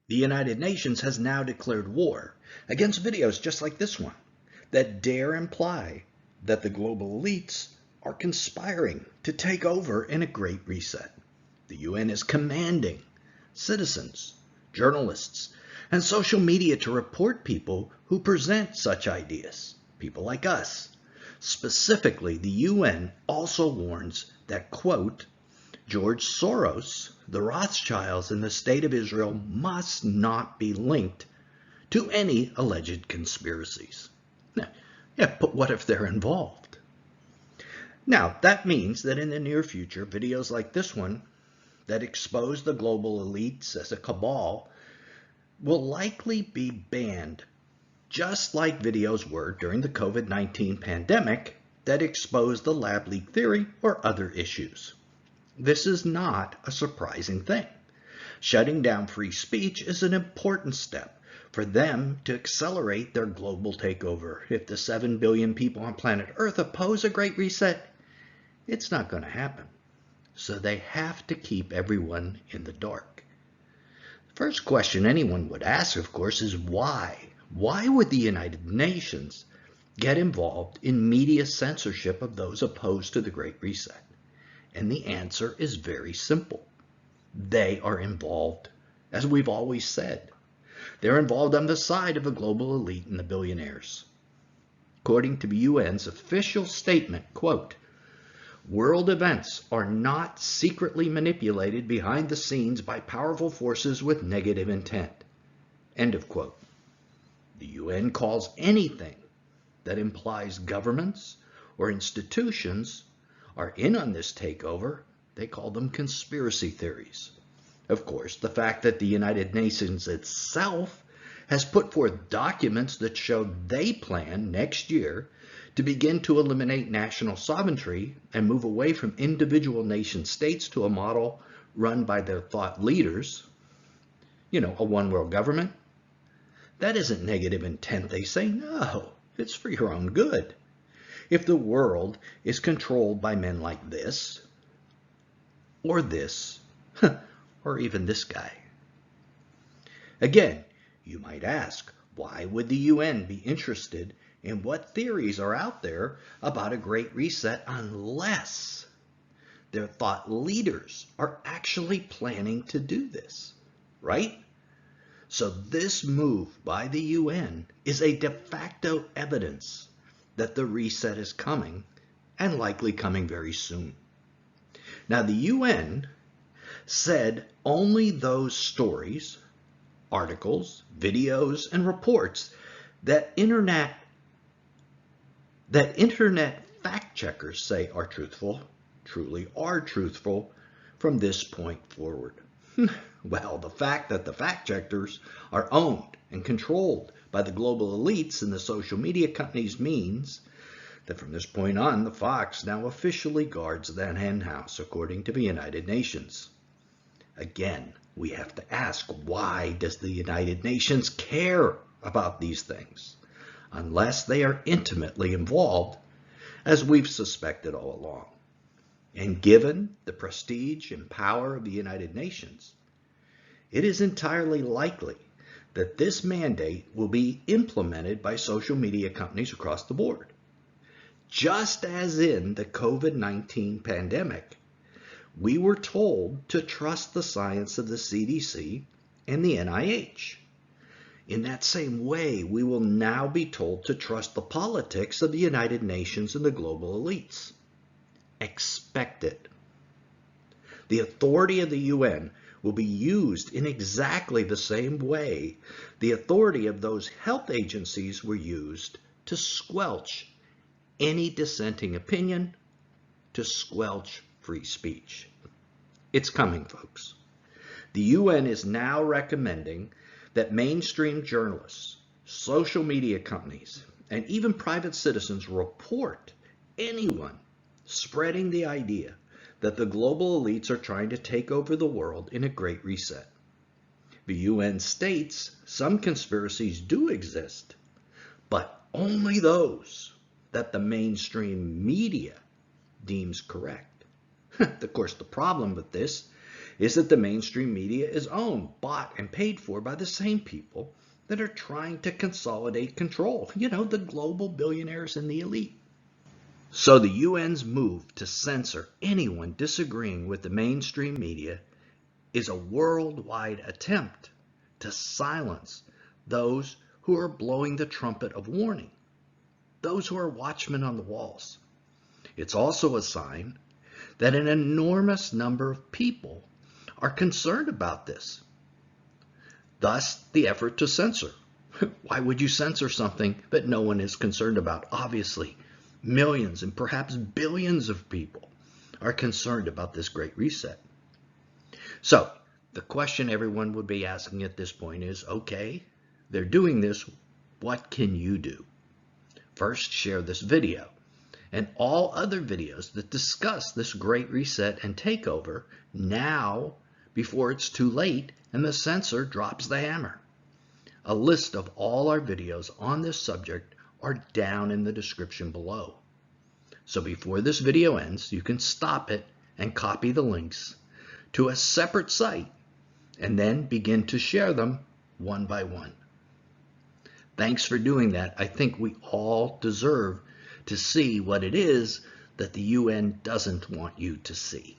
The United Nations has now declared war against videos just like this one that dare imply that the global elites are conspiring to take over in a great reset. The UN is commanding citizens, journalists, and social media to report people who present such ideas, people like us. Specifically, the UN also warns that, quote, George Soros, the Rothschilds, and the State of Israel must not be linked to any alleged conspiracies. Now, yeah, but what if they're involved? Now, that means that in the near future, videos like this one that expose the global elites as a cabal will likely be banned, just like videos were during the COVID-19 pandemic that exposed the lab leak theory or other issues. This is not a surprising thing. Shutting down free speech is an important step for them to accelerate their global takeover. If the 7 billion people on planet Earth oppose a great reset, it's not going to happen. So they have to keep everyone in the dark. The first question anyone would ask, of course, is why? Why would the United Nations get involved in media censorship of those opposed to the Great Reset? And the answer is very simple. They are involved, as we've always said. They're involved on the side of the global elite and the billionaires. According to the UN's official statement, quote, world events are not secretly manipulated behind the scenes by powerful forces with negative intent. End of quote. The UN calls anything that implies governments or institutions are in on this takeover, they call them conspiracy theories. Of course, the fact that the United Nations itself has put forth documents that show they plan next year to begin to eliminate national sovereignty and move away from individual nation states to a model run by their thought leaders, a one world government. That isn't negative intent, they say. No, it's for your own good. If the world is controlled by men like this, or even this guy. Again, you might ask, why would the UN be interested in what theories are out there about a great reset unless their thought leaders are actually planning to do this, right? So this move by the UN is a de facto evidence that the reset is coming and likely coming very soon. Now, the UN said only those stories, articles, videos, and reports that internet fact checkers say are truthful, truly are truthful from this point forward. Well, the fact that the fact checkers are owned and controlled by the global elites and the social media companies means that from this point on, the Fox now officially guards that hen house, according to the United Nations. Again, we have to ask, why does the United Nations care about these things? Unless they are intimately involved, as we've suspected all along. And given the prestige and power of the United Nations, it is entirely likely that this mandate will be implemented by social media companies across the board. Just as in the COVID-19 pandemic, we were told to trust the science of the CDC and the NIH. In that same way, we will now be told to trust the politics of the United Nations and the global elites. Expect it. The authority of the UN will be used in exactly the same way the authority of those health agencies were used to squelch any dissenting opinion, to squelch free speech. It's coming, folks. The UN is now recommending that mainstream journalists, social media companies, and even private citizens report anyone spreading the idea that the global elites are trying to take over the world in a great reset. The UN states some conspiracies do exist, but only those that the mainstream media deems correct. Of course, the problem with this is that the mainstream media is owned, bought, and paid for by the same people that are trying to consolidate control. You know, the global billionaires and the elite. So the UN's move to censor anyone disagreeing with the mainstream media is a worldwide attempt to silence those who are blowing the trumpet of warning, those who are watchmen on the walls. It's also a sign that an enormous number of people are concerned about this. Thus, the effort to censor. Why would you censor something that no one is concerned about? Obviously, millions and perhaps billions of people are concerned about this great reset. So, the question everyone would be asking at this point is, okay, they're doing this, what can you do? First, share this video and all other videos that discuss this great reset and takeover now before it's too late and the censor drops the hammer. A list of all our videos on this subject are down in the description below. So before this video ends, you can stop it and copy the links to a separate site and then begin to share them one by one. Thanks for doing that. I think we all deserve to see what it is that the UN doesn't want you to see.